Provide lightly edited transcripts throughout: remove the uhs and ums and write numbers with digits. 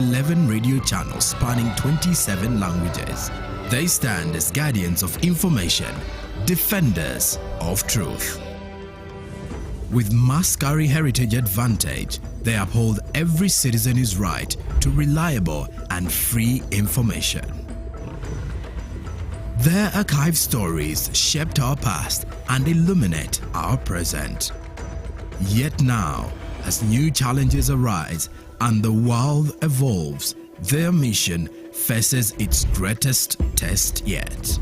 11 radio channels spanning 27 languages. They stand as guardians of information, defenders of truth. With Mascari Heritage Advantage, they uphold every citizen's right to reliable and free information. Their archive stories shaped our past and illuminate our present. Yet now, as new challenges arise and the world evolves, their mission faces its greatest test yet.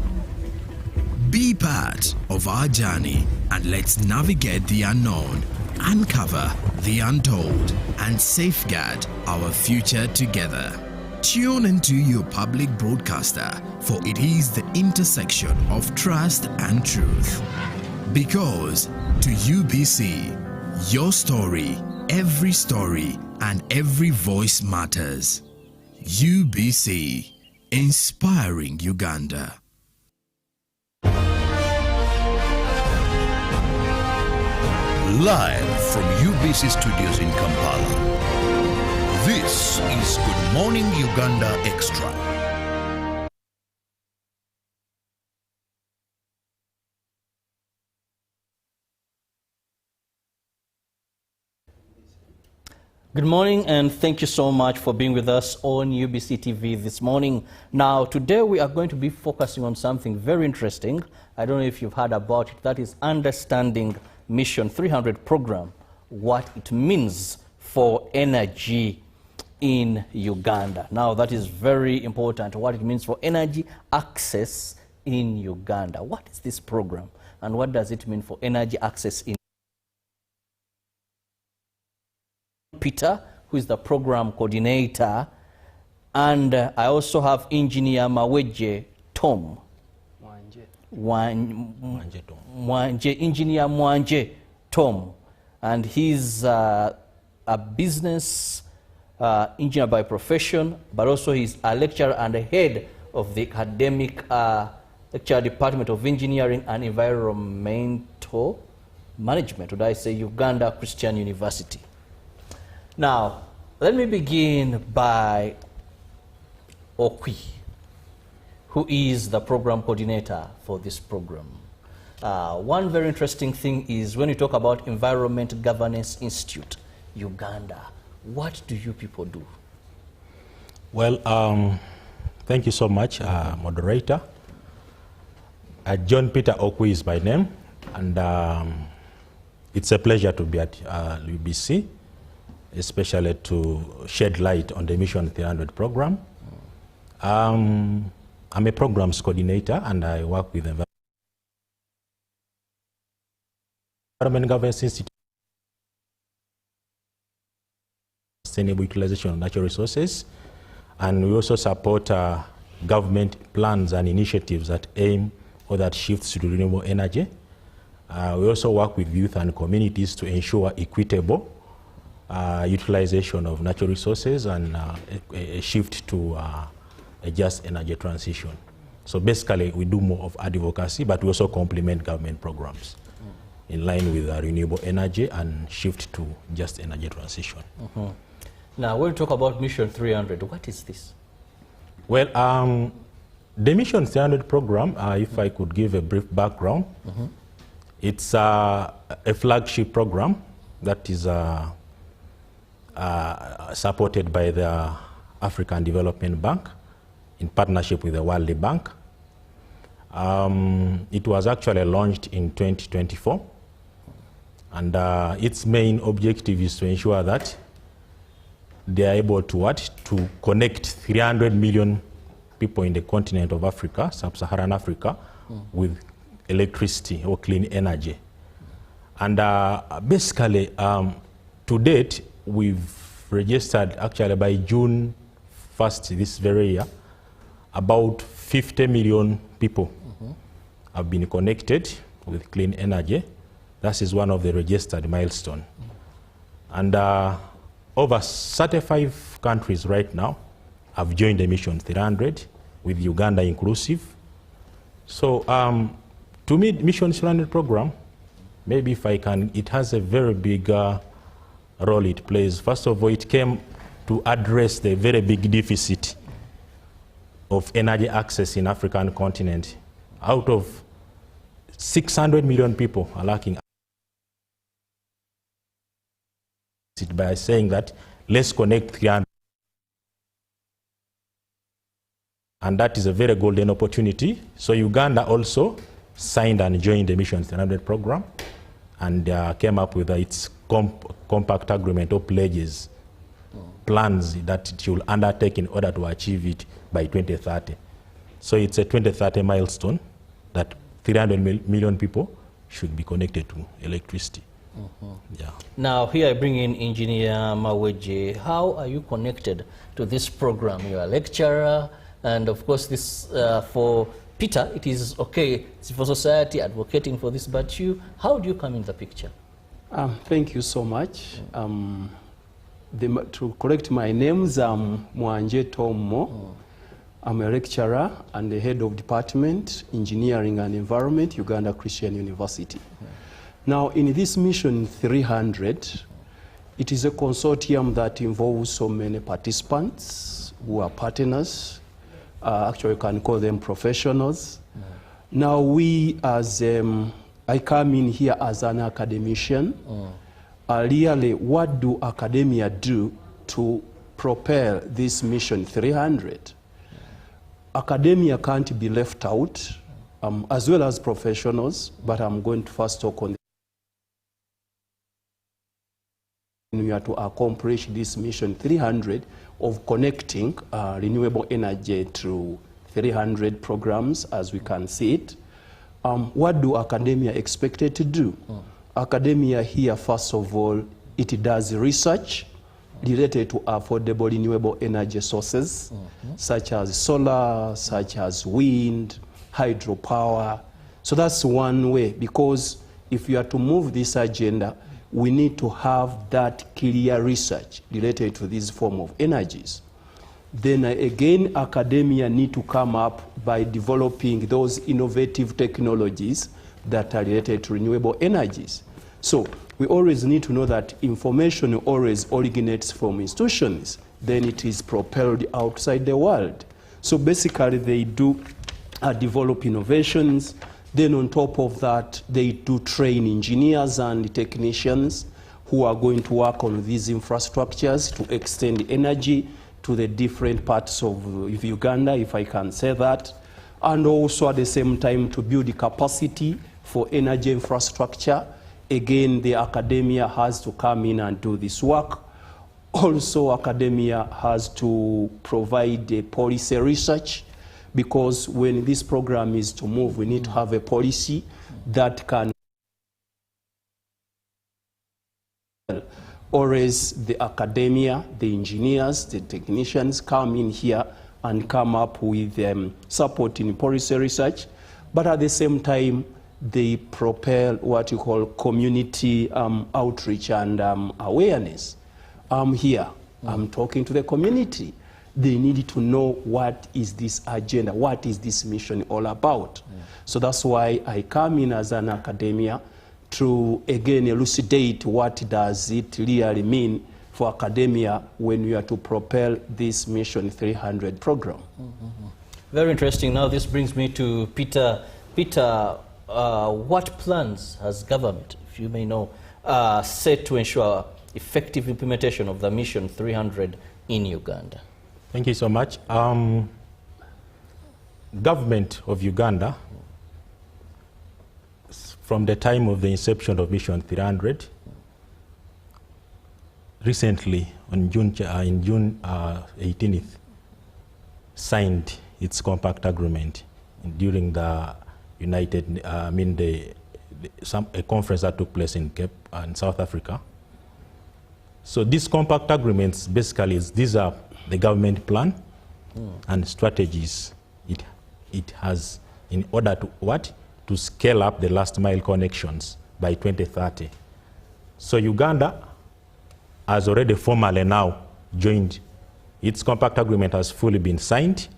Be part of our journey and let's navigate the unknown, uncover the untold, and safeguard our future together. Tune into your public broadcaster, for it is the intersection of trust and truth. Because to UBC, your story, and every voice matters. UBC, inspiring Uganda. Live from UBC Studios in Kampala, this is Good Morning Uganda Extra. Good morning and thank you so much for being with us on UBC TV this morning. Now, today we are going to be focusing on something very interesting. I don't know if you've heard about it. That is understanding Mission 300 program, what it means for energy in Uganda. Now, that is very important, what it means for energy access in Uganda. What is this program and what does it mean for energy access in Peter, who is the program coordinator, and I also have engineer Maweje Tom. Engineer Mwanje Tom, and he's a business engineer by profession, but also he's a lecturer and a head of the academic lecture department of engineering and environmental management, would I say, Uganda Christian University. Now, let me begin by Okwi, who is the program coordinator for this program. One very interesting thing is when you talk about Environment Governance Institute, Uganda, what do you people do? Well, thank you so much, moderator. John Peter Okwi is my name, and it's a pleasure to be at UBC, especially to shed light on the Mission 300 program. I'm a programs coordinator and I work with Environment Governance Institute, sustainable utilization of natural resources, and we also support government plans and initiatives that aim or that shifts to renewable energy. We also work with youth and communities to ensure equitable utilization of natural resources and a shift to a just energy transition. So basically, we do more of advocacy, but we also complement government programs in line with renewable energy and shift to just energy transition. Now, when we talk about Mission 300, what is this? Well, the Mission 300 program, if I could give a brief background, it's a flagship program that is supported by the African Development Bank in partnership with the World Bank. It was actually launched in 2024, and its main objective is to ensure that they are able to connect 300 million people in the continent of Africa, sub-Saharan Africa, with electricity or clean energy. And basically, to date, we've registered actually by June 1st this very year, about 50 million people have been connected with clean energy. That is one of the registered milestones. And over 35 countries right now have joined the Mission 300, with Uganda inclusive. So to me, Mission 300 program, maybe if I can, it has a very big role it plays. First of all, it came to address the very big deficit of energy access in African continent. Out of 600 million people are lacking by saying that let's connect 300. And that is a very golden opportunity. So Uganda also signed and joined the Mission 300 program and came up with its compact agreement or pledges, plans that it will undertake in order to achieve it by 2030. So it's a 2030 milestone that 300 million people should be connected to electricity. Yeah. Now here I bring in Engineer Maweje. How are you connected to this program? You are a lecturer, and of course this for Peter, it is okay, civil society advocating for this, but you, how do you come in the picture? Thank you so much. To correct my names, I'm Mwanje Tom. I'm a lecturer and the head of Department, Engineering and Environment, Uganda Christian University. Now, in this Mission 300, it is a consortium that involves so many participants who are partners. Actually, you can call them professionals. Now, we as, I come in here as an academician. Really, what do academia do to propel this Mission 300? Academia can't be left out, as well as professionals, but I'm going to first talk on we are to accomplish this Mission 300 of connecting renewable energy to 300 programs as we can see it. What do academia expected to do? Academia here, first of all, it does research related to affordable renewable energy sources, such as solar, such as wind, hydropower. So that's one way, because if you are to move this agenda, we need to have that clear research related to this form of energies. Then again, academia need to come up by developing those innovative technologies that are related to renewable energies. So we always need to know that information always originates from institutions, then it is propelled outside the world. So basically they do develop innovations. Then on top of that, they do train engineers and technicians who are going to work on these infrastructures to extend energy to the different parts of Uganda, if I can say that. And also at the same time to build the capacity for energy infrastructure. Again, the academia has to come in and do this work. Also, academia has to provide the policy research, because when this program is to move, we need to have a policy that can always the academia, the engineers, the technicians come in here and come up with support in policy research, but at the same time, they propel what you call community outreach and awareness. I'm here, I'm talking to the community. They need to know what is this agenda, what is this mission all about. So that's why I come in as an academia to again elucidate what does it really mean for academia when we are to propel this Mission 300 program. Very interesting. Now this brings me to Peter. Peter, what plans has government, if you may know, set to ensure effective implementation of the Mission 300 in Uganda? Thank you so much. Government of Uganda, from the time of the inception of Mission 300, recently on June 18th, signed its compact agreement during the a conference that took place in Cape in South Africa. So these compact agreements basically these are the government plan and strategies it has in order to what? To scale up the last mile connections by 2030. So Uganda has already formally now joined. Its compact agreement has fully been signed,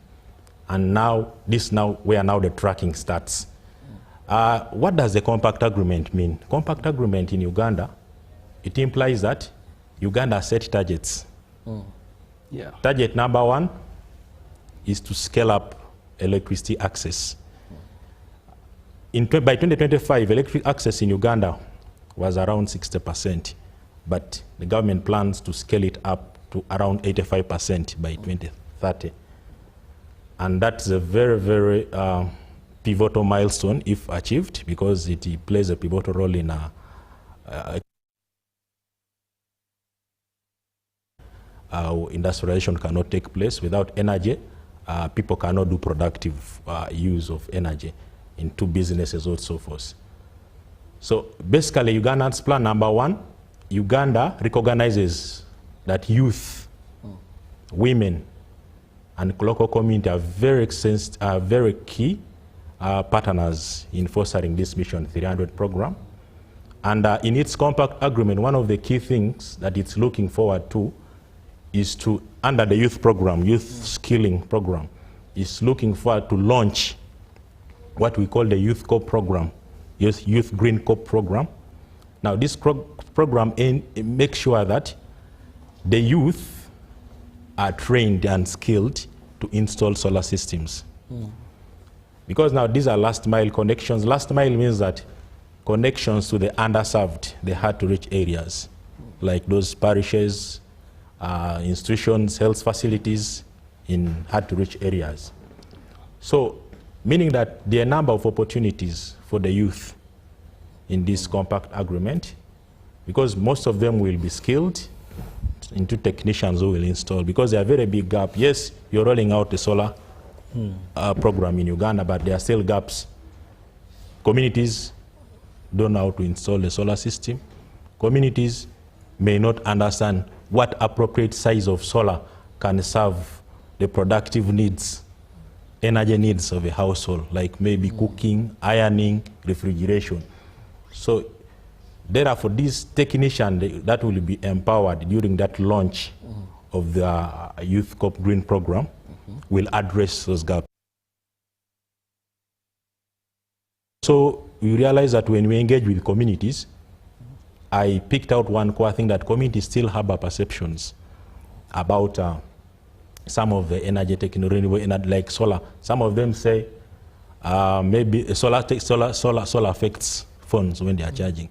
and now where the tracking starts. What does the compact agreement mean? Compact agreement in Uganda, it implies that Uganda set targets Yeah. Target number 1 is to scale up electricity access. By 2025, electric access in Uganda was around 60%, but the government plans to scale it up to around 85% by 2030. And that's a very, very pivotal milestone if achieved, because it plays a pivotal role in industrialization cannot take place without energy. People cannot do productive use of energy into businesses or so forth. So basically, Uganda's plan number 1, Uganda recognizes that youth, women, and local community are very key partners in fostering this Mission 300 program. And in its compact agreement, one of the key things that it's looking forward to is to, under the youth program, youth skilling program, is looking forward to launch what we call the Youth COP program, Youth Green COP program. Now this program makes sure that the youth are trained and skilled to install solar systems. Because now these are last mile connections. Last mile means that connections to the underserved, the hard to reach areas, like those parishes, institutions, health facilities in hard to reach areas. So, meaning that there are a number of opportunities for the youth in this compact agreement, because most of them will be skilled into technicians who will install, because there are very big gap. Yes, you're rolling out the solar program in Uganda, but there are still gaps. Communities don't know how to install the solar system. Communities may not understand what appropriate size of solar can serve the productive needs, energy needs of a household, like maybe cooking, ironing, refrigeration. So therefore, this technician that will be empowered during that launch of the Youth COP Green program will address those gaps. So we realize that when we engage with communities, I picked out one core thing, that communities still harbor perceptions about some of the energy technology, like solar. Some of them say maybe solar affects phones when they are charging.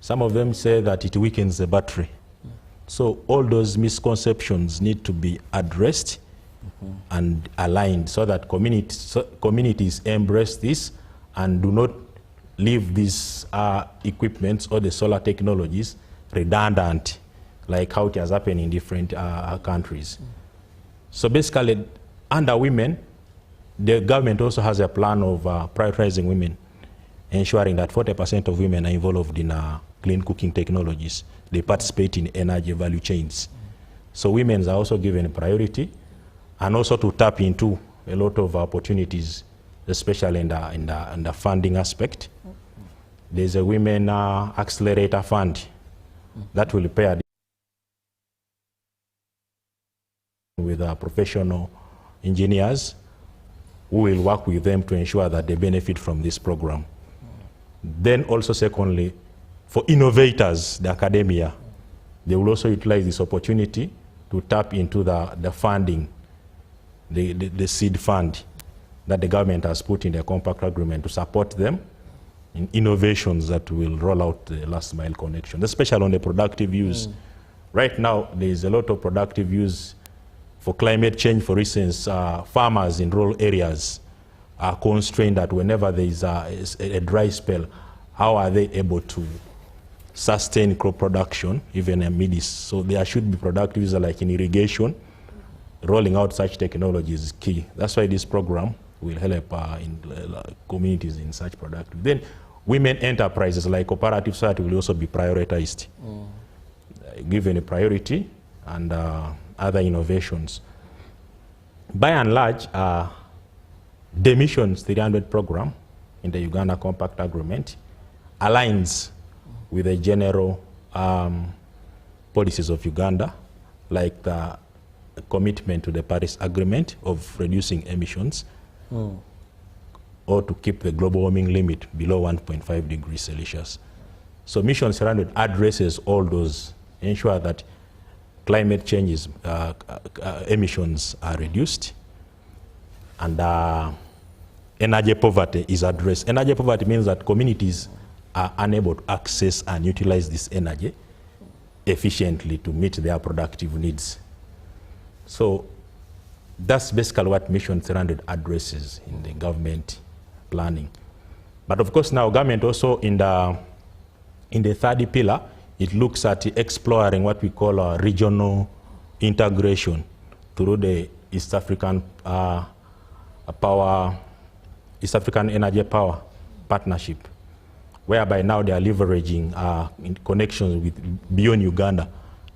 Some of them say that it weakens the battery. So all those misconceptions need to be addressed and aligned, so that communities embrace this and do not leave these equipments or the solar technologies redundant, like how it has happened in different countries. So basically, under women, the government also has a plan of prioritizing women, ensuring that 40% of women are involved in clean cooking technologies. They participate in energy value chains. So women are also given priority, and also to tap into a lot of opportunities, especially in the funding aspect. There's a Women Accelerator Fund that will pair with professional engineers who will work with them to ensure that they benefit from this program. Then also secondly, for innovators, the academia, they will also utilize this opportunity to tap into the funding, the seed fund that the government has put in the compact agreement to support them in innovations that will roll out the last mile connection, especially on the productive use. Right now, there is a lot of productive use for climate change. For instance, farmers in rural areas are constrained that whenever there is a dry spell, how are they able to sustain crop production even amid. So there should be productive use, like in irrigation. Rolling out such technology is key. That's why this program will help in communities in such productive. Then women enterprises like cooperative society will also be prioritized, given a priority, and other innovations. By and large, the Mission 300 program in the Uganda Compact Agreement aligns with the general policies of Uganda, like the commitment to the Paris Agreement of reducing emissions, or to keep the global warming limit below 1.5 degrees Celsius. So Mission 300 addresses all those, ensure that climate change emissions are reduced, and energy poverty is addressed. Energy poverty means that communities are unable to access and utilize this energy efficiently to meet their productive needs. So that's basically what Mission 300 addresses in the government planning. But of course now government also in the third pillar, it looks at exploring what we call regional integration through the East African Energy Power Partnership, whereby now they are leveraging in connections with beyond Uganda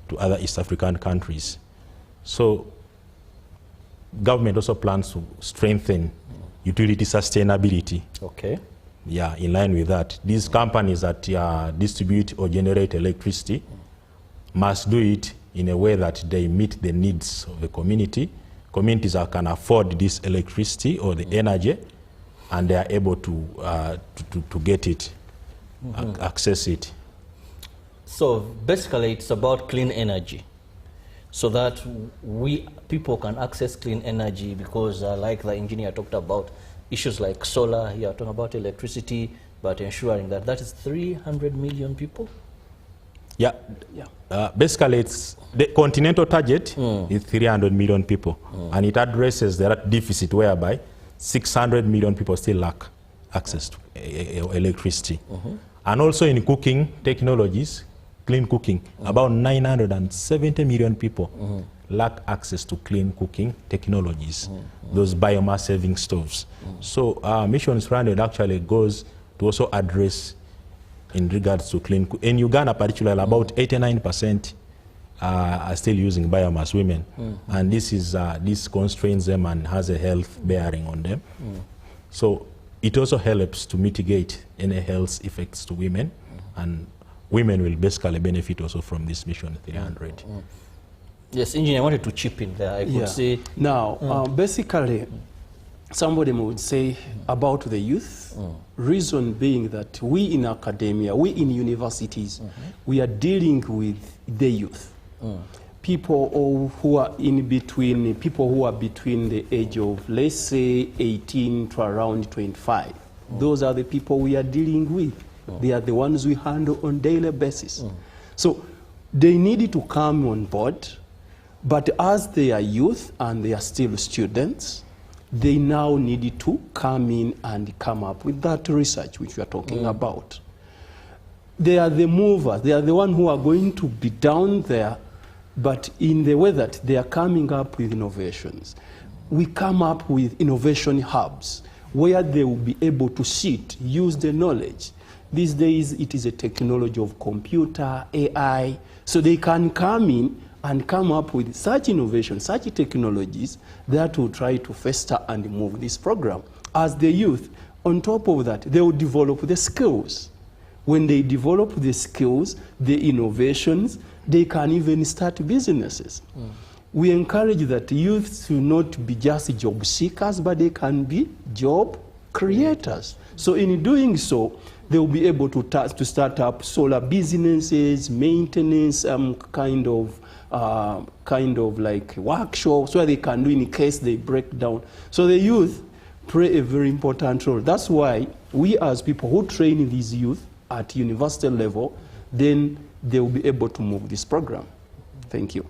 to other East African countries. So government also plans to strengthen utility sustainability. Okay. Yeah, in line with that. These companies that distribute or generate electricity must do it in a way that they meet the needs of the community. Communities that can afford this electricity or the energy, and they are able to get it, access it. So basically it's about clean energy, so that people can access clean energy, because like the engineer talked about, issues like solar, here talking about electricity, but ensuring that is 300 million people? Yeah. Basically, it's the continental target is 300 million people, and it addresses the deficit whereby 600 million people still lack access to electricity. And also in cooking technologies, clean cooking, about 970 million people lack access to clean cooking technologies, those biomass saving stoves. So Mission 300 actually goes to also address in regards to clean cooking. In Uganda particularly, about 89% are still using biomass, women. And this constrains them and has a health bearing on them. So it also helps to mitigate any health effects to women, and women will basically benefit also from this Mission 300. Yes, engineer, I wanted to chip in there. I could say now, basically, somebody would say about the youth, reason being that we in academia, we in universities, we are dealing with the youth. People who are between the age of, let's say, 18 to around 25. Those are the people we are dealing with. They are the ones we handle on a daily basis. So they need to come on board. But as they are youth and they are still students, they now need to come in and come up with that research which we are talking about. They are the movers. They are the ones who are going to be down there, but in the way that they are coming up with innovations. We come up with innovation hubs where they will be able to sit, use the knowledge. These days, it is a technology of computer, AI, so they can come in and come up with such innovations, such technologies that will try to foster and move this program. As the youth, on top of that, they will develop the skills. When they develop the skills, the innovations, they can even start businesses. We encourage that youth to not be just job seekers, but they can be job creators. So in doing so, they will be able to start up solar businesses, maintenance, kind of like workshops where they can do in case they break down. So the youth play a very important role. That's why we as people who train these youth at university level, then they will be able to move this program. Thank you.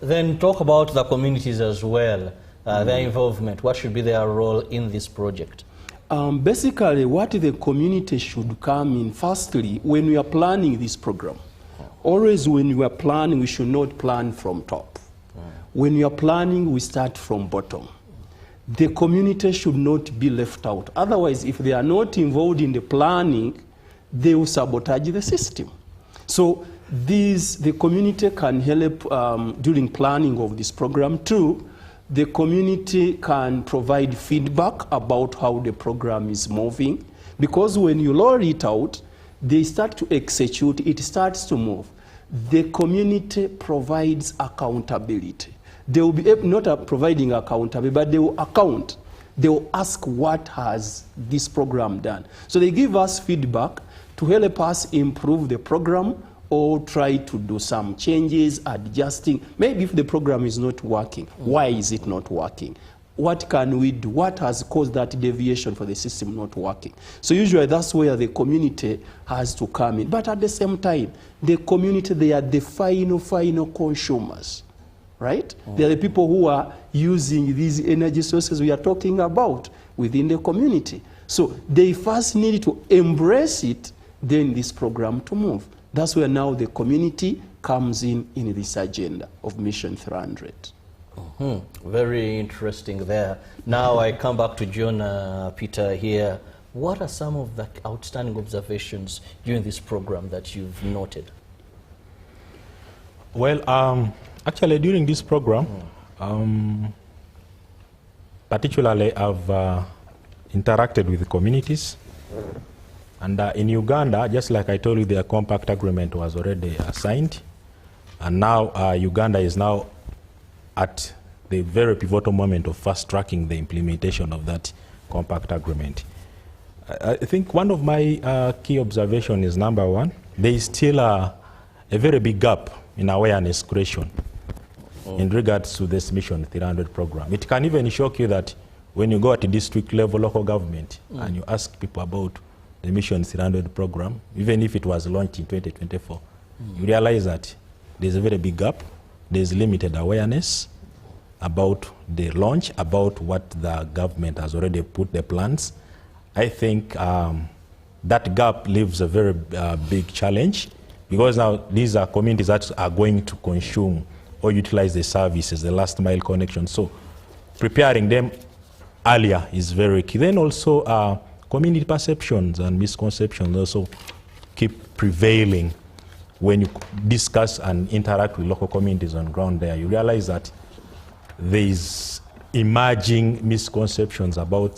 Then talk about the communities as well, their involvement. What should be their role in this project? Basically, what the community should come in, firstly, when we are planning this program. Always when we are planning, we should not plan from top. When we are planning, we start from bottom. The community should not be left out. Otherwise, if they are not involved in the planning, they will sabotage the system. So the community can help during planning of this program too. The community can provide feedback about how the program is moving, because when you roll it out, they start to execute, it starts to move. The community provides accountability. They will be not providing accountability, but they will account. They will ask, what has this program done? So they give us feedback to help us improve the program or try to do some changes, adjusting. Maybe if the program is not working, why is it not working? What can we do? What has caused that deviation for the system not working? So usually that's where the community has to come in. But at the same time, the community, they are the final consumers, right? They are the people who are using these energy sources we are talking about within the community. So they first need to embrace it, then this program to move. That's where now the community comes in this agenda of Mission 300. Very interesting there. Now I come back to John Peter here. What are some of the outstanding observations during this program that you've noted? Well, actually during this program, particularly I've interacted with the communities. And in Uganda, just like I told you, the compact agreement was already signed. And now Uganda is now at the very pivotal moment of fast-tracking the implementation of that compact agreement. I think one of my key observations is, number one, there is still a very big gap in awareness creation in regards to this Mission 300 program. It can even shock you that when you go at the district level, local government, and you ask people about the Mission 300 program, even if it was launched in 2024, you realize that there's a very big gap. There's limited awareness about the launch, about what the government has already put the plans. I think that gap leaves a very big challenge, because now these are communities that are going to consume or utilize the services, the last mile connection. So preparing them earlier is very key. Then also community perceptions and misconceptions also keep prevailing when you discuss and interact with local communities on ground there. You realize that there is emerging misconceptions about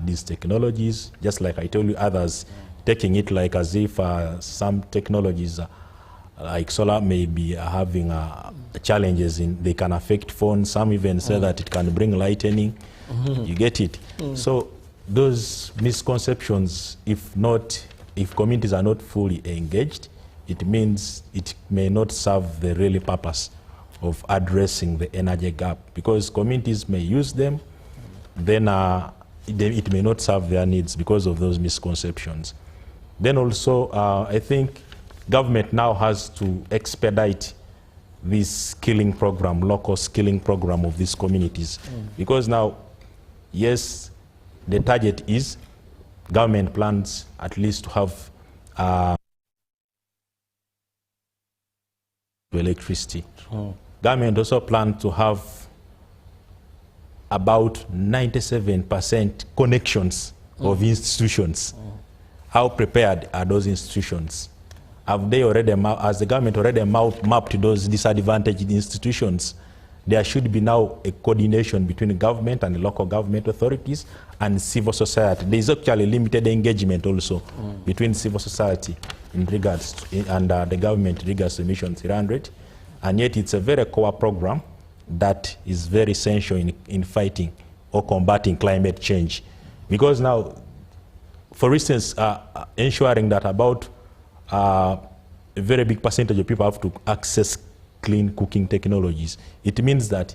these technologies, just like I told you, others taking it like as if some technologies like solar may be having challenges in, they can affect phones. Some even say that it can bring lightning. You get it? So those misconceptions, if communities are not fully engaged, it means it may not serve the real purpose of addressing the energy gap, because communities may use them, then it may not serve their needs because of those misconceptions. Then also, I think government now has to expedite this skilling program, local skilling program of these communities, because now, yes, the target is government plans at least to have electricity. Government also plans to have about 97% connections of institutions. How prepared are those institutions? Have they already, has the government already mapped those disadvantaged institutions? There should be now a coordination between the government and the local government authorities and civil society. There is actually limited engagement also between civil society in regards to, and the government in regards to Mission 300. And yet it's a very core program that is very essential in fighting or combating climate change. Because now, for instance, ensuring that about a very big percentage of people have to access clean cooking technologies. It means that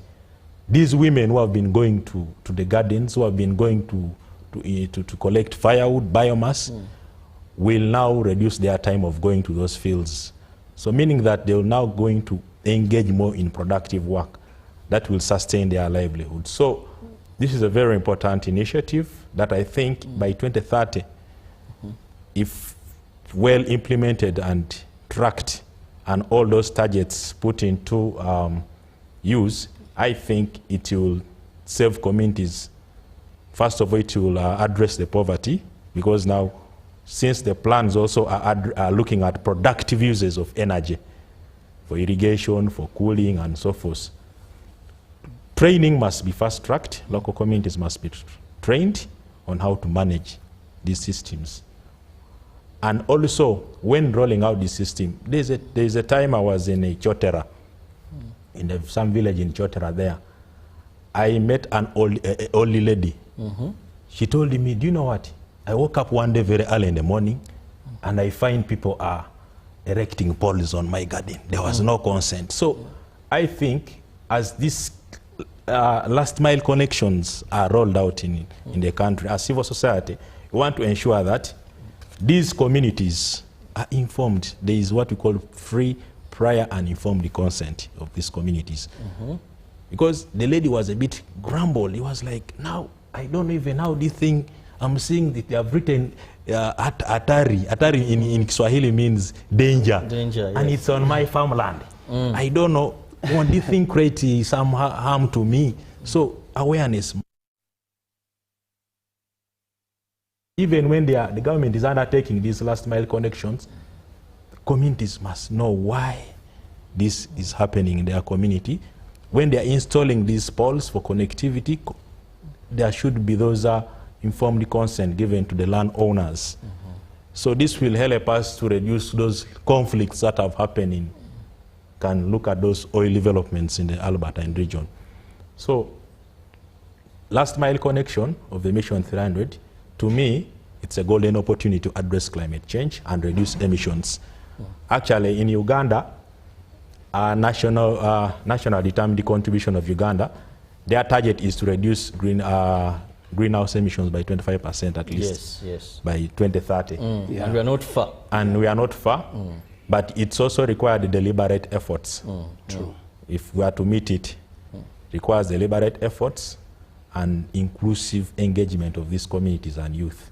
these women who have been going to the gardens, who have been going to collect firewood, biomass, will now reduce their time of going to those fields. So meaning that they're now going to engage more in productive work that will sustain their livelihood. So this is a very important initiative that I think by 2030, if well implemented and tracked, and all those targets put into use, I think it will save communities. First of all, it will address the poverty, because now, since the plans also are looking at productive uses of energy for irrigation, for cooling, and so forth, training must be fast-tracked. Local communities must be trained on how to manage these systems. And also, when rolling out the system, there's a time I was in a Chotera, in some village in Chotera there. I met an old lady. She told me, do you know what? I woke up one day very early in the morning, and I find people are erecting poles on my garden. There was no consent. So I think as these last mile connections are rolled out in the country, as civil society, we want to ensure that these communities are informed. There is what we call free, prior and informed consent of these communities. Because the lady was a bit grumbled. He was like, now, I don't even know how this thing, I'm seeing that they have written Atari. Atari in Kiswahili means danger. Danger, yes. And it's on my farmland. I don't know, won't this thing create some harm to me? So awareness. Even when the government is undertaking these last mile connections, communities must know why this is happening in their community. When they are installing these poles for connectivity, there should be those informed consent given to the landowners. So this will help us to reduce those conflicts that have happened can look at those oil developments in the Albertine region. So last mile connection of the Mission 300, to me, it's a golden opportunity to address climate change and reduce emissions. Actually, in Uganda, national determined contribution of Uganda, their target is to reduce greenhouse emissions by 25% at least by 2030. And we are not far. And we are not far, but it's also required deliberate efforts. True. If we are to meet it, requires deliberate efforts and inclusive engagement of these communities and youth.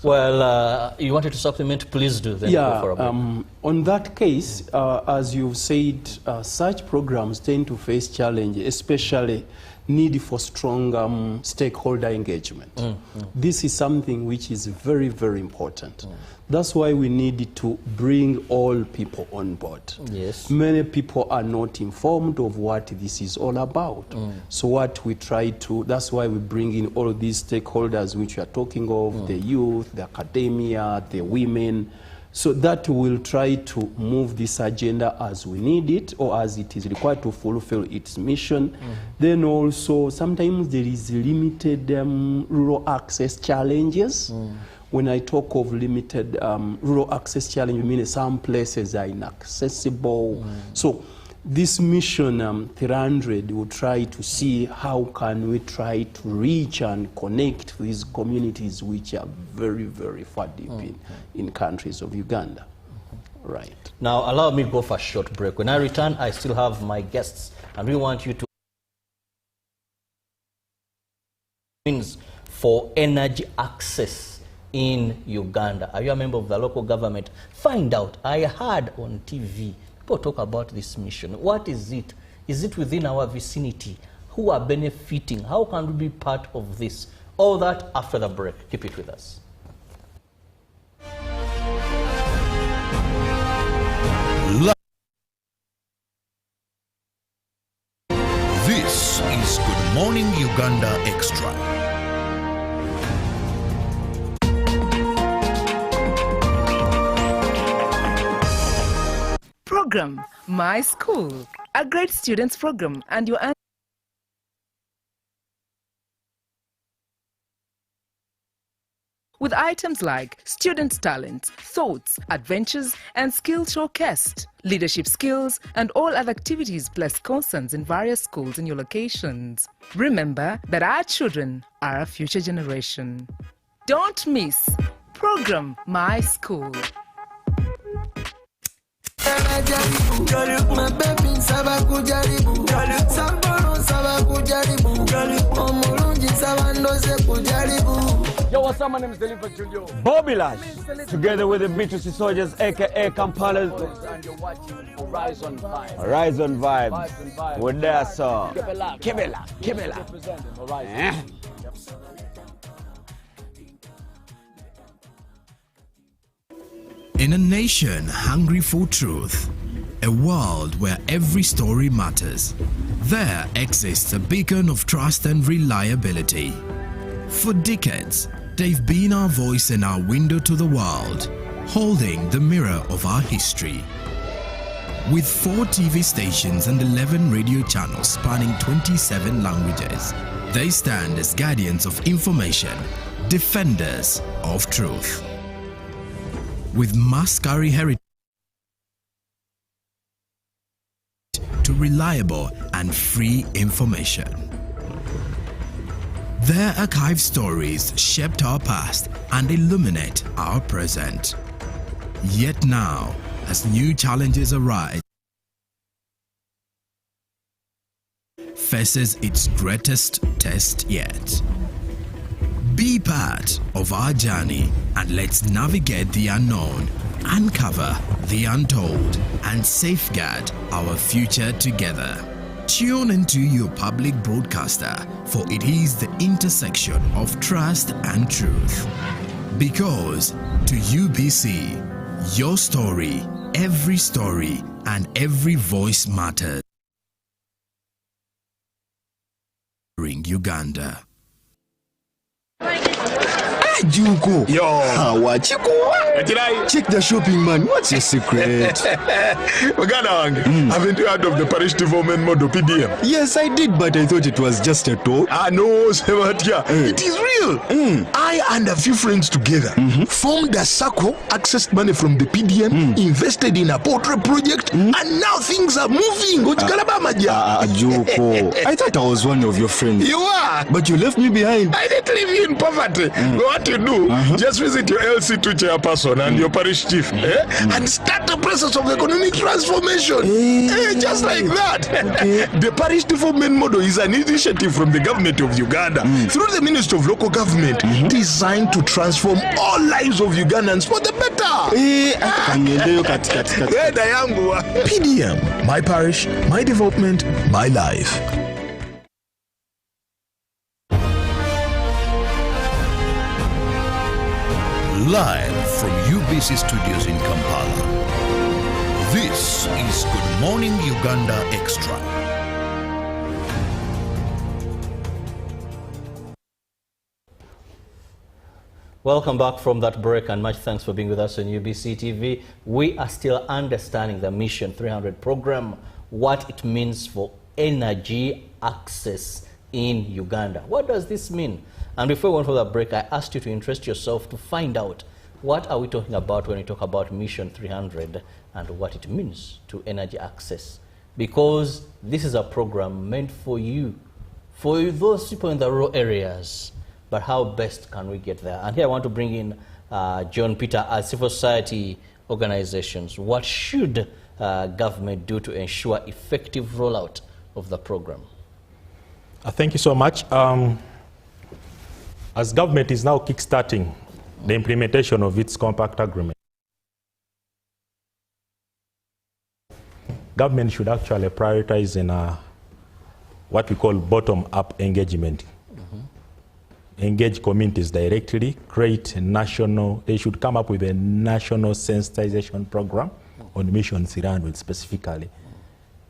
Well, you wanted to supplement, please do. Then on that case, as you've said, such programs tend to face challenges, especially need for strong stakeholder engagement. This is something which is very, very important. That's why we need to bring all people on board. Yes. Many people are not informed of what this is all about. So what we try to, that's why we bring in all of these stakeholders which we are talking of, the youth, the academia, the women, so that we'll try to move this agenda as we need it or as it is required to fulfill its mission. Then also, sometimes there is limited rural access challenges. When I talk of limited rural access challenge, I mean some places are inaccessible. So this mission 300 will try to see how can we try to reach and connect these communities which are very, very far deep in countries of Uganda. Right. Now, allow me to go for a short break. When I return, I still have my guests, and we want you to for energy access in Uganda. Are you a member of the local government? Find out. I heard on TV people talk about this mission. What is it? Is it within our vicinity? Who are benefiting? How can we be part of this? All that after the break. Keep it with us. This is Good Morning Uganda Extra. Program My School, a great students program, and your with items like students' talents, thoughts, adventures, and skills showcased, leadership skills, and all other activities plus concerts in various schools in your locations. Remember that our children are our future generation. Don't miss Program My School. Yo, what's up? My name is Deliver Julio Bobby Lash, together with the B2C Soldiers, aka Kampala. And you're watching Horizon Vibes. Horizon Vibes. We're there, sir. Kibela. Representing Horizon. In a nation hungry for truth, a world where every story matters, there exists a beacon of trust and reliability. For decades, they've been our voice and our window to the world, holding the mirror of our history. With 4 TV stations and 11 radio channels spanning 27 languages, they stand as guardians of information, defenders of truth. with must carry heritage to reliable and free information. Their archive stories shaped our past and illuminate our present. Yet now, as new challenges arise, faces its greatest test yet. Be part of our journey and let's navigate the unknown, uncover the untold, and safeguard our future together. Tune into your public broadcaster, for it is the intersection of trust and truth. Because to UBC, your story, and every voice matters. Uganda. Juko. Yo. What you go? Check the shopping, man. What's your secret? Uganda, haven't you heard of the parish development model PDM? Yes, I did, but I thought it was just a talk. No, Sebatia. It is real. I and a few friends together formed a circle, accessed money from the PDM, invested in a portrait project, and now things are moving. Juko. I thought I was one of your friends. You are. But you left me behind. I didn't leave you in poverty. What you do, just visit your LC2 chairperson and your parish chief and start the process of economic transformation. Just like that. The parish development model is an initiative from the government of Uganda through the Ministry of Local Government designed to transform all lives of Ugandans for the better. PDM, my parish, my development, my life. Live from UBC Studios in Kampala, this is Good Morning Uganda Extra. Welcome back from that break, and much thanks for being with us on UBC TV. We are still understanding the Mission 300 program, what it means for energy access in Uganda. What does this mean? And before we went for that break, I asked you to interest yourself to find out what are we talking about when we talk about Mission 300 and what it means to energy access. Because this is a program meant for you, for those people in the rural areas. But how best can we get there? And here I want to bring in John Peter as civil society organizations. What should government do to ensure effective rollout of the program? Thank you so much. As government is now kickstarting the implementation of its compact agreement, government should actually prioritize in what we call bottom-up engagement. Engage communities directly, create a national, they should come up with a national sensitization program on Mission 300 specifically.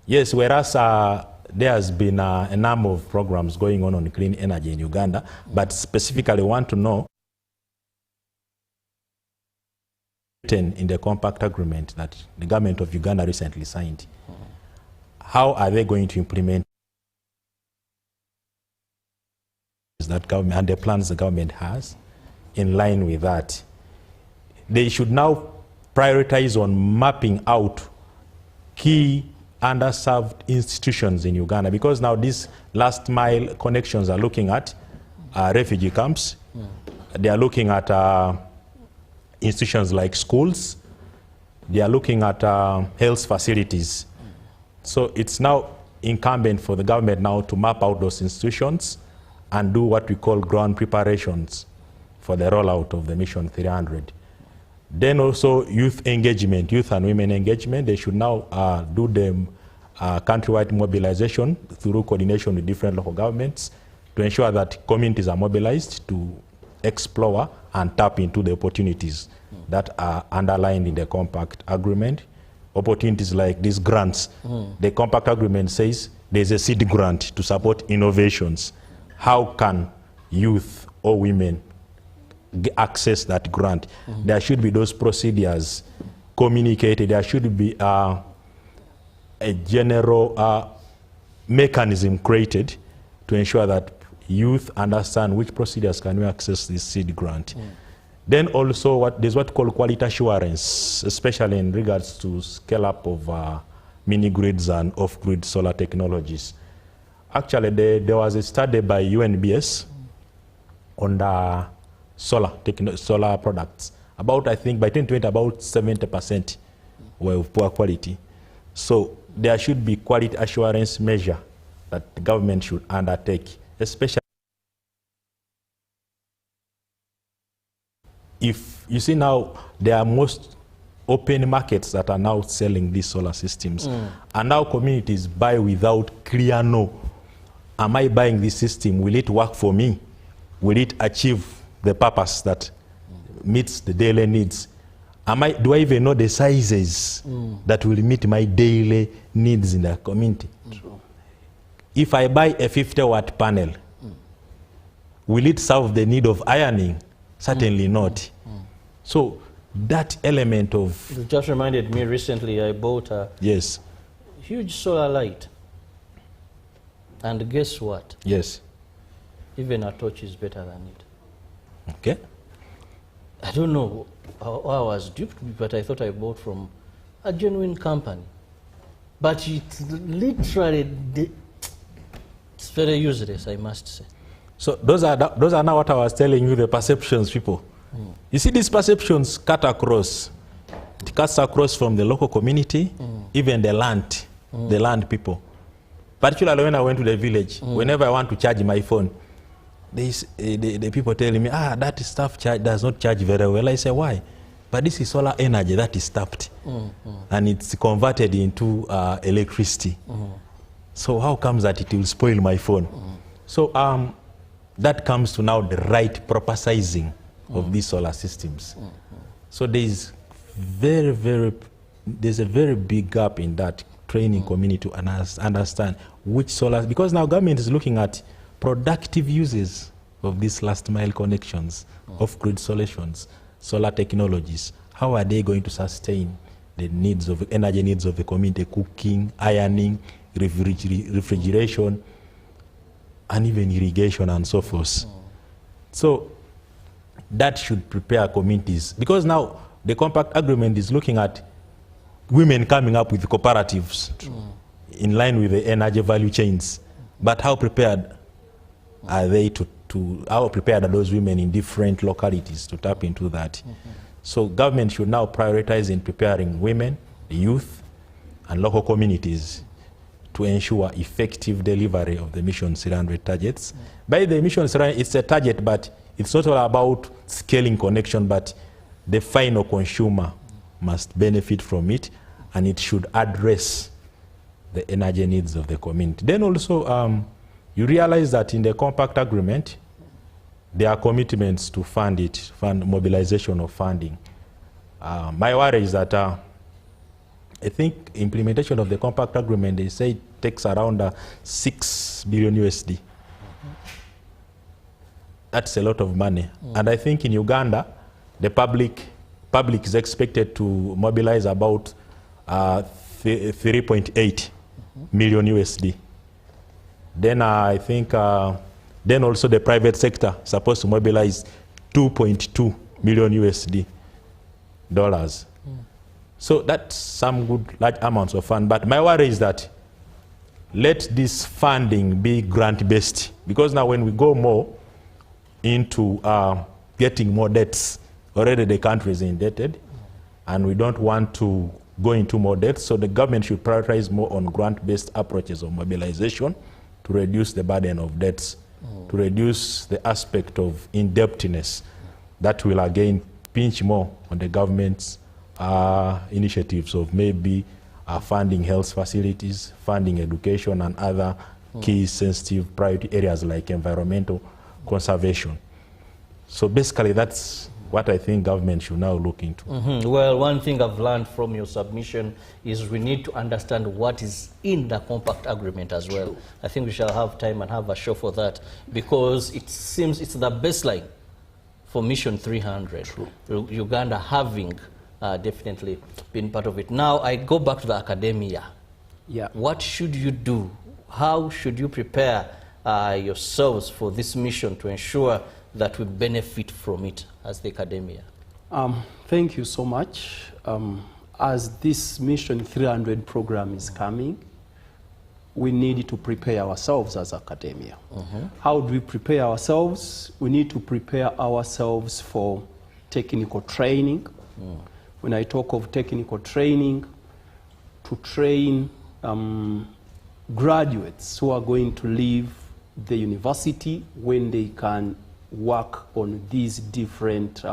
Yes, whereas there has been a number of programs going on clean energy in Uganda, but specifically want to know in the compact agreement that the government of Uganda recently signed. How are they going to implement that government and the plans the government has in line with that? They should now prioritize on mapping out key underserved institutions in Uganda, because now these last mile connections are looking at refugee camps. They are looking at institutions like schools. They are looking at health facilities. So it's now incumbent for the government now to map out those institutions and do what we call ground preparations for the rollout of the Mission 300. Then also youth engagement, youth and women engagement. They should now do the countrywide mobilization through coordination with different local governments to ensure that communities are mobilized to explore and tap into the opportunities that are underlined in the compact agreement. Opportunities like these grants. The compact agreement says there's a seed grant to support innovations. How can youth or women access that grant? There should be those procedures communicated. There should be a general mechanism created to ensure that youth understand which procedures can we access this seed grant. Then also there's what called quality assurance, especially in regards to scale up of mini grids and off-grid solar technologies. Actually, there was a study by UNBS on the solar products. About, I think, by 2020, about 70% were of poor quality. So there should be quality assurance measure that the government should undertake, especially if you see now there are most open markets that are now selling these solar systems. And now communities buy without clear no. Am I buying this system? Will it work for me? Will it achieve the purpose that meets the daily needs? Do I even know the sizes that will meet my daily needs in the community? True. If I buy a 50-watt panel, will it serve the need of ironing? Certainly not. So that element of... You just reminded me recently I bought a huge solar light. And guess what? Yes. Even a torch is better than it. Okay. I don't know how I was duped, but I thought I bought from a genuine company. But it's literally, it's very useless, I must say. So those are now what I was telling you, the perceptions, people. You see, these perceptions cut across. It cuts across from the local community, even the land people. Particularly when I went to the village, whenever I want to charge my phone, the people telling me, that stuff does not charge very well. I say, why? But this is solar energy that is tapped. And it's converted into electricity. So how comes that it will spoil my phone? So that comes to now the right proper sizing of these solar systems. So there's a very big gap in that training community to understand which solar, because now government is looking at productive uses of these last mile connections, off-grid solutions, solar technologies. How are they going to sustain the needs of energy needs of the community, cooking, ironing, refrigeration, and even irrigation and so forth. So that should prepare communities, because now the compact agreement is looking at women coming up with cooperatives in line with the energy value chains. But how prepared are they how prepared are those women in different localities to tap into that? So government should now prioritize in preparing women, the youth, and local communities to ensure effective delivery of the Mission 300 targets. By the Mission 300, it's a target, but it's not all about scaling connection, but the final consumer must benefit from it, and it should address the energy needs of the community. Then also, you realize that in the compact agreement, there are commitments to fund mobilization of funding. My worry is that I think implementation of the compact agreement, they say it takes around $6 billion USD. That's a lot of money. And I think in Uganda, the public is expected to mobilize about 3.8 million USD. Then I think, then also the private sector is supposed to mobilize 2.2 million USD dollars. So that's some good large amounts of fund. But my worry is that let this funding be grant-based, because now when we go more into getting more debts, already the country is indebted, and we don't want to go into more debt. So the government should prioritize more on grant-based approaches of mobilization to reduce the burden of debts, to reduce the aspect of indebtedness that will again pinch more on the government's initiatives of maybe funding health facilities, funding education, and other key sensitive priority areas like environmental conservation. So basically that's what I think government should now look into. Well, one thing I've learned from your submission is we need to understand what is in the compact agreement as well. I think we shall have time and have a show for that, because it seems it's the baseline for Mission 300. Uganda having definitely been part of it. Now I go back to the academia. What should you do? How should you prepare yourselves for this mission to ensure that we benefit from it as the academia? Thank you so much. As this Mission 300 program is coming, we need to prepare ourselves as academia. How do we prepare ourselves? We need to prepare ourselves for technical training. When I talk of technical training, to train graduates who are going to leave the university when they can work on these different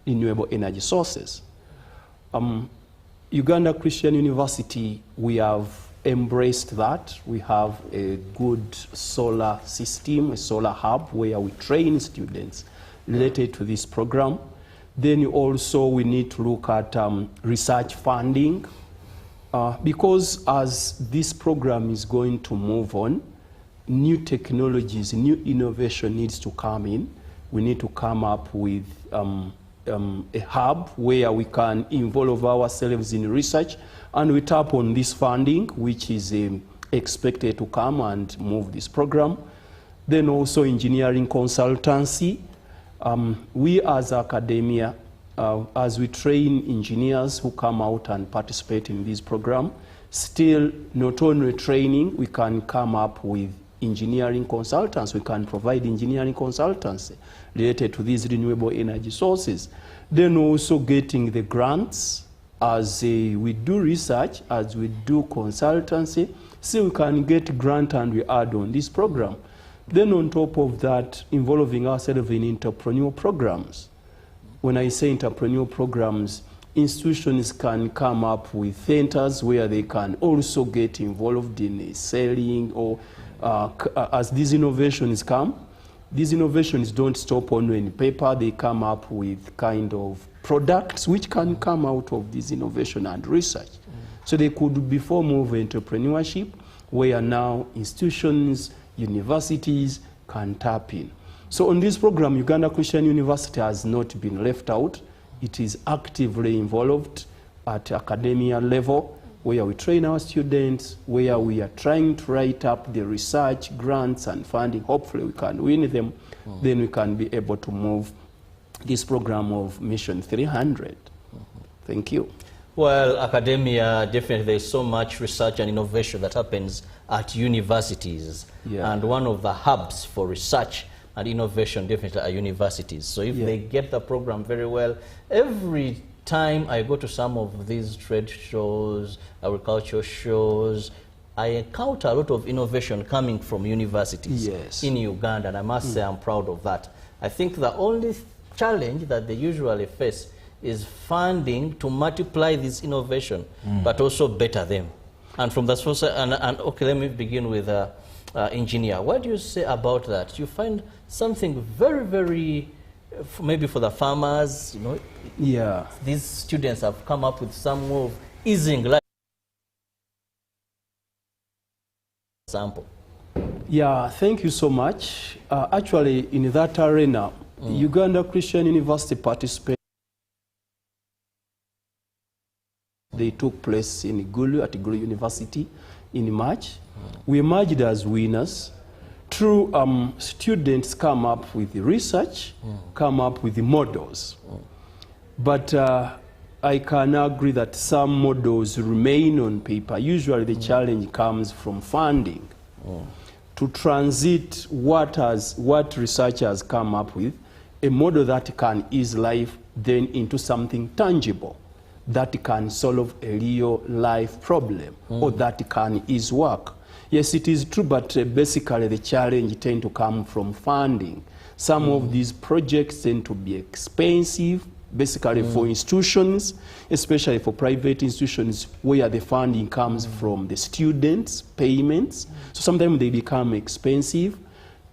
renewable energy sources. Uganda Christian University, we have embraced that. We have a good solar system, a solar hub, where we train students related to this program. Then also we need to look at research funding, because as this program is going to move on, new technologies, new innovation needs to come in. We need to come up with a hub where we can involve ourselves in research, and we tap on this funding, which is expected to come and move this program. Then also engineering consultancy. We as academia, as we train engineers who come out and participate in this program, still not only training, we can come up with engineering consultants. We can provide engineering consultancy related to these renewable energy sources. Then also getting the grants as we do research, as we do consultancy, so we can get grant and we add on this program. Then on top of that, involving ourselves in entrepreneurial programs. When I say entrepreneurial programs, institutions can come up with centers where they can also get involved in selling, or as these innovations come, these innovations don't stop only in paper. They come up with kind of products which can come out of this innovation and research. So they could be form of entrepreneurship where now institutions, universities can tap in. So on this program, Uganda Christian University has not been left out. It is actively involved at academia level, where we train our students, where we are trying to write up the research grants and funding. Hopefully we can win them. Then we can be able to move this program of Mission 300. Thank you. Well, academia, definitely there's so much research and innovation that happens at universities. And one of the hubs for research and innovation definitely are universities. So if they get the program very well, every time I go to some of these trade shows, agricultural shows, I encounter a lot of innovation coming from universities in Uganda, and I must say I'm proud of that. I think the only challenge that they usually face is funding to multiply this innovation, but also better them. And from that source, okay, let me begin with engineer. What do you say about that? You find something very, very, maybe for the farmers, you know, these students have come up with some way of easing life. Example. Yeah, thank you so much. Actually, in that arena, Uganda Christian University participated. They took place in Gulu, at Gulu University in March. We emerged as winners. Through students come up with the research, come up with the models. But I can agree that some models remain on paper. Usually the challenge comes from funding. To transit what research has come up with, a model that can ease life then into something tangible, that can solve a real life problem, or that can ease work. Yes, it is true, but basically the challenge tends to come from funding. Some of these projects tend to be expensive, basically for institutions, especially for private institutions where the funding comes from the students' payments. So sometimes they become expensive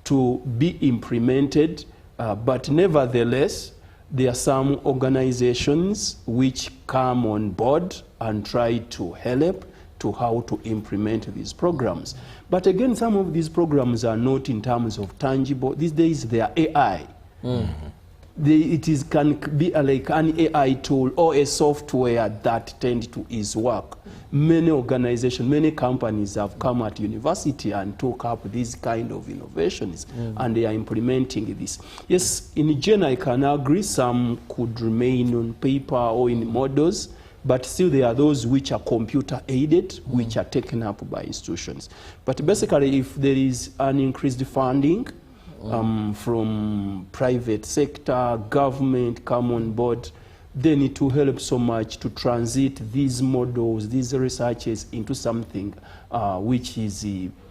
to be implemented, but nevertheless, there are some organizations which come on board and try to help to how to implement these programs. But again, some of these programs are not in terms of tangible. These days they are AI. can be like an AI tool or a software that tend to ease work. Many organizations, many companies have come at university and took up these kind of innovations, and they are implementing this. Yes, in general, I can agree some could remain on paper or in models, but still there are those which are computer aided, which are taken up by institutions. But basically, if there is an increased funding from private sector, government come on board, then it will help so much to transit these models, these researches into something which is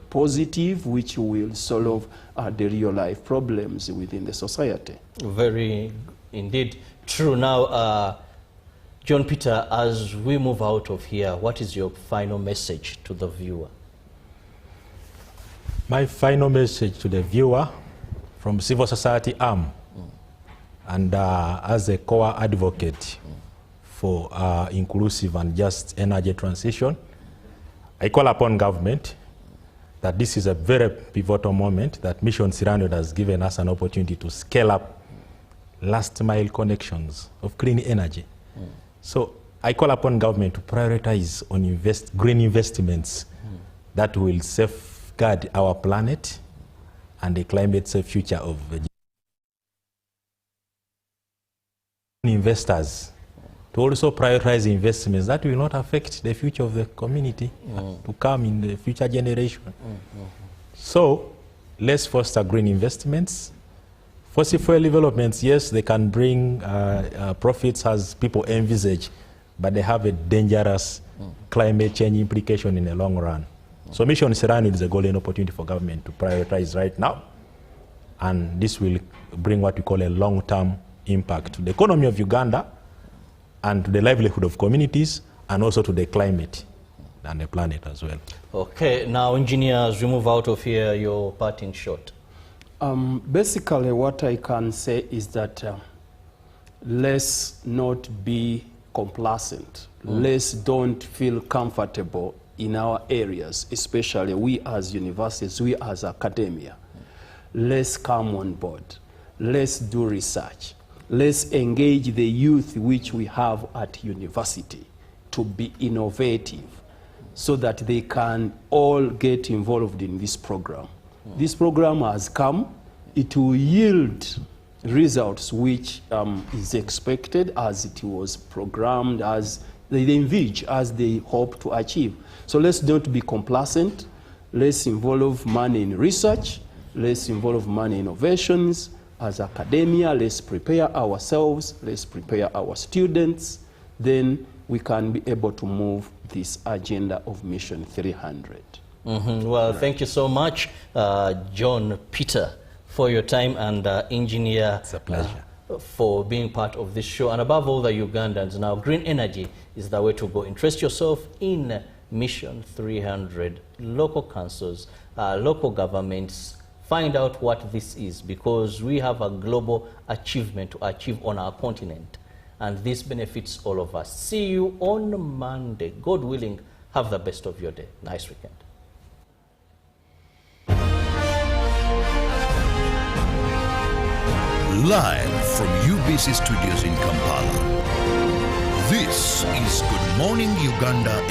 positive, which will solve the real life problems within the society. Very indeed true. Now, John Peter, as we move out of here, what is your final message to the viewer? My final message to the viewer from civil society arm and as a core advocate for inclusive and just energy transition, I call upon government that this is a very pivotal moment that Mission 300 has given us an opportunity to scale up last mile connections of clean energy. So I call upon government to prioritize on green investments that will safeguard our planet and the climate safe future of investors, to also prioritize investments that will not affect the future of the community to come in the future generation. So let's foster green investments. Fossil fuel developments, yes, they can bring profits as people envisage, but they have a dangerous climate change implication in the long run. So Mission 300 is a golden opportunity for government to prioritize right now, and this will bring what we call a long-term impact to the economy of Uganda and to the livelihood of communities and also to the climate and the planet as well. Okay, now engineers, we move out of here, your parting shot. Basically what I can say is that let's not be complacent. Let's don't feel comfortable in our areas, especially we as universities, we as academia. Let's come on board. Let's do research. Let's engage the youth which we have at university to be innovative so that they can all get involved in this program. This program has come. It will yield results which is expected as it was programmed, as they envisage, as they hope to achieve. So let's not be complacent. Let's involve money in research. Let's involve money in innovations. As academia, let's prepare ourselves. Let's prepare our students. Then we can be able to move this agenda of Mission 300. Well, thank you so much, John Peter, for your time, and engineer. It's a pleasure. For being part of this show, and above all, the Ugandans. Now, green energy is the way to go. Interest yourself in Mission 300, local councils, local governments. Find out what this is, because we have a global achievement to achieve on our continent, and this benefits all of us. See you on Monday. God willing, have the best of your day. Nice weekend. Live from UBC Studios in Kampala, this is Good Morning Uganda.